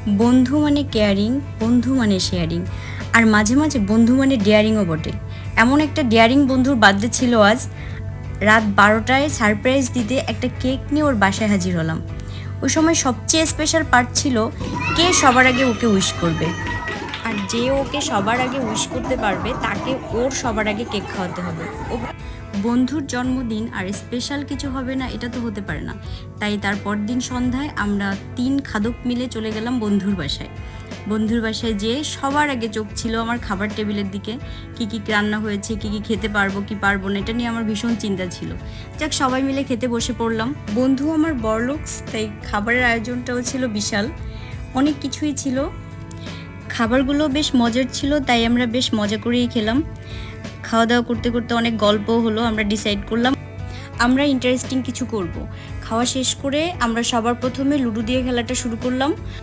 বন্ধু মানে কেয়ারিং, বন্ধু মানে শেয়ারিং, আর মাঝে মাঝে বন্ধু মানে ডেয়ারিংও বটে। এমন একটা ডেয়ারিং বন্ধুর বার্থডে ছিল আজ। রাত 12টায় সারপ্রাইজ দিতে একটা কেক নিয়ে ওর বাসায় হাজির হলাম। ওই সময় সবচেয়ে স্পেশাল পার্ট ছিল কে সবার আগে ওকে উইশ করবে, আর যে ওকে সবার আগে উইশ করতে পারবে তাকে ওর সবার আগে কেক খাওয়াতে হবে। ও বন্ধুর জন্মদিন আর স্পেশাল কিছু হবে না, এটা তো হতে পারে না। তাই তার পরদিন সন্ধ্যায় আমরা 3 খাদক মিলে চলে গেলাম বন্ধুর বাসায়। বন্ধুর বাসায় যেয়ে সবার আগে চোখ ছিল আমার খাবার টেবিলের দিকে। কী কী রান্না হয়েছে, কী কী খেতে পারবো কি পারবো না, এটা নিয়ে আমার ভীষণ চিন্তা ছিল। যাক, সবাই মিলে খেতে বসে পড়লাম। বন্ধু আমার বড়লোকস, তাই খাবারের আয়োজনটাও ছিল বিশাল, অনেক কিছুই ছিল। খাবারগুলো বেশ মজার ছিল, তাই আমরা বেশ মজা করেই খেলাম। খাওয়া দাওয়া করতে করতে অনেক গল্প হলো। আমরা ডিসাইড করলাম আমরা ইন্টারেস্টিং কিছু করব। খাওয়া শেষ করে আমরা সবার প্রথমে লুডো দিয়ে খেলাটা শুরু করলাম।